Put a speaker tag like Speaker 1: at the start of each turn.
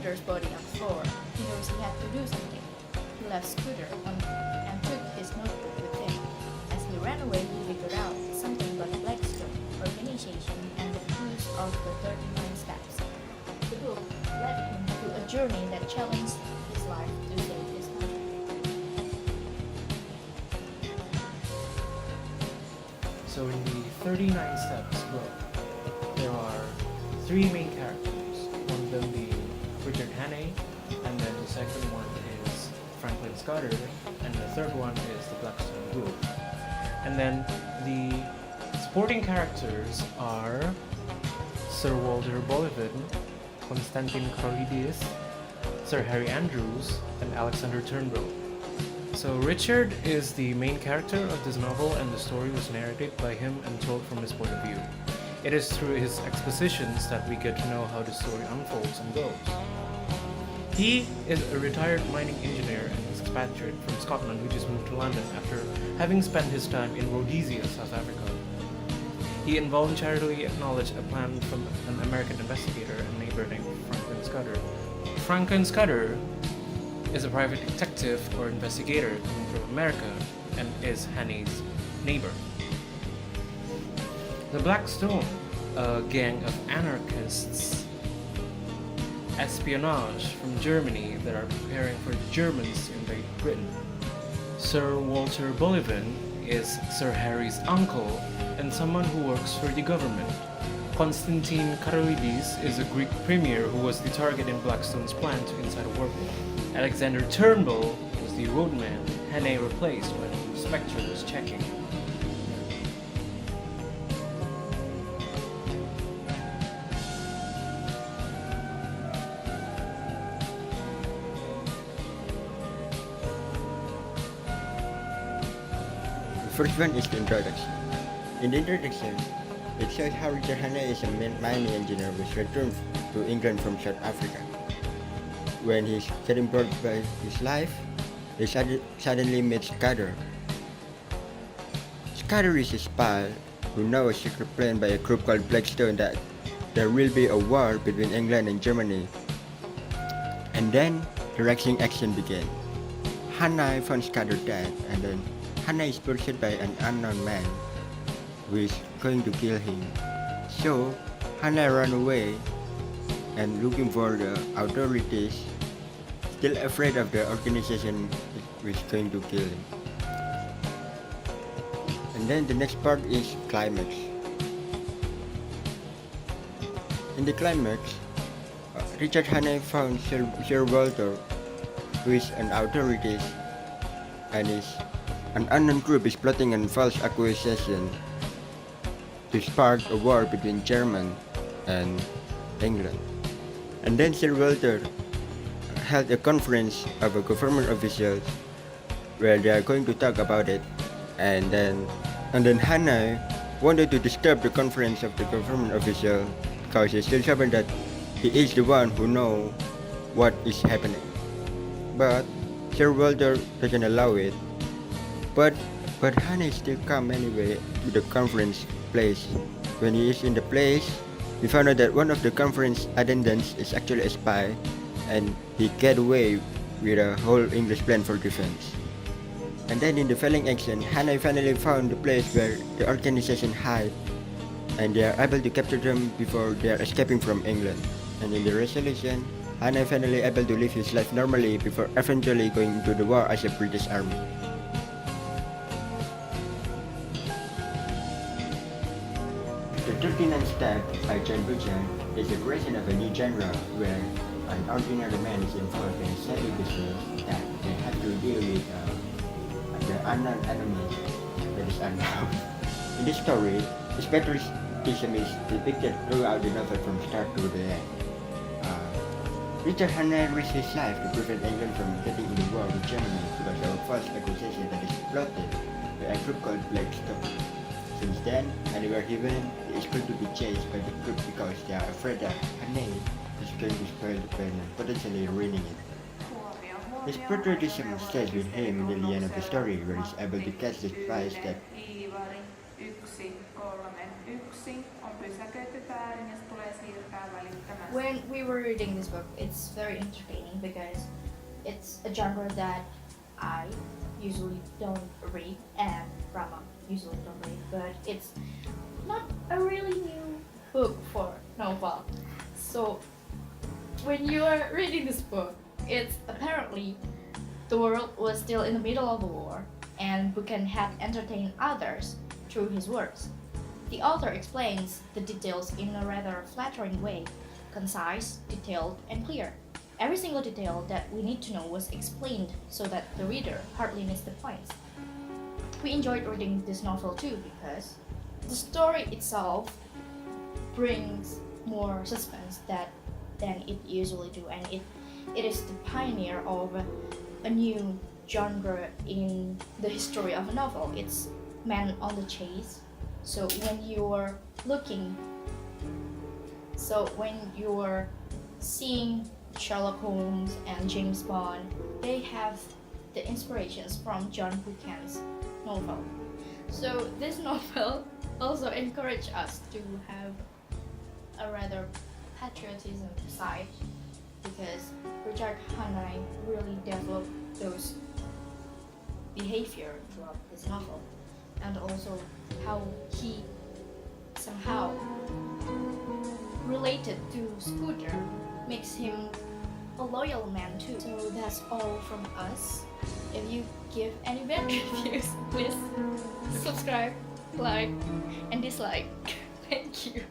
Speaker 1: Scooter's body on the floor, he knows he had to do something. He left Scooter and took his notebook with him. As he ran away, he figured out something about the Blackstone organization and the clues of the 39 steps. The book led him to a journey that challenged his life to save his country.
Speaker 2: So in the 39 Steps book, there are three main characters, one of them being Richard Hannay, and then the second one is Franklin Scudder, and the third one is the Blackstone Group. And then the supporting characters are Sir Walter Bullivant, Constantine Carolides, Sir Harry Andrews, and Alexander Turnbull. So Richard is the main character of this novel, and the story was narrated by him and told from his point of view. It is through his expositions that we get to know how the story unfolds and goes. He is a retired mining engineer and is expatriate from Scotland, who just moved to London after having spent his time in Rhodesia, South Africa. He involuntarily acknowledged a plan from an American investigator and neighbor named Franklin Scudder. Franklin Scudder is a private detective or investigator coming from America and is Hannay's neighbor. The Blackstone, a gang of anarchists, espionage from Germany that are preparing for the Germans to invade Britain. Sir Walter Bullivant is Sir Harry's uncle and someone who works for the government. Constantine Carolides is a Greek premier who was the target in Blackstone's plan to incite a war. Alexander Turnbull was the roadman Hannay replaced when Spectre was checking.
Speaker 3: The first one is the introduction. In the introduction, it shows how Richard Hannay is a mining engineer who returned to England from South Africa. When he's getting bored by his life, he suddenly meets Scudder. Scudder is a spy who knows a secret plan by a group called Blackstone that there will be a war between England and Germany. And then the racing action began. Hannay found Scudder dead, and then Hannay is pursued by an unknown man who is going to kill him. So Hannay ran away and looking for the authorities, still afraid of the organization which is going to kill him. And then the next part is climax. In the climax, Richard Hannay found Sir Walter, who is an authority, and an unknown group is plotting a false accusation to spark a war between Germany and England. And then Sir Walter held a conference of government officials where they are going to talk about it, and then Hannay wanted to disturb the conference of the government official because he's still stubborn that he is the one who knows what is happening. But Sir Walter doesn't allow it. But Hannay still come anyway to the conference place. When he is in the place, we found out that one of the conference attendants is actually a spy, and he get away with a whole English plan for defense. And then in the failing action, Hannay finally found the place where the organization hide, and they are able to capture them before they are escaping from England. And in the resolution, Hannay finally able to live his life normally before eventually going to the war as a British army. The 39 Steps by John Buchan is a creation of a new genre where an ordinary man is involved in a savvy business that they have to deal with the unknown enemy that is unknown. In this story, his patriotism is depicted throughout the novel from start to the end. Richard Hannay risked his life to prevent England from getting into war with Germany because of a false accusation that is plotted by a group called Blackstone. Since then, anywhere he went, he is going to be chased by the group because they are afraid that Hannay is going to spoil the plan and potentially ruining it. His patriotism stays with him until the end of the story, where he is able to catch the spies that
Speaker 4: on pysäköity väärin ja se tulee siirtää välittömästi.
Speaker 1: when we were reading this book, it's very entertaining because it's a genre that I usually don't read and Rama usually don't read, but it's not a really new book for Naufal. So when you are reading this book, it's apparently the world was still in the middle of a war and Buchan had entertained others through his words. The author explains the details in a rather flattering way, concise, detailed, and clear. Every single detail that we need to know was explained so that the reader hardly missed the points. We enjoyed reading this novel too because the story itself brings more suspense than it usually do, and it is the pioneer of a new genre in the history of a novel. It's man on the chase. So when you're seeing Sherlock Holmes and James Bond, they have the inspirations from John Buchan's novel. So this novel also encouraged us to have a rather patriotism side because Richard Hannay really developed those behavior throughout this novel, and also how he somehow related to Scooter makes him a loyal man too. So that's all from us. If you give any bad reviews, please subscribe, like, and dislike. Thank you.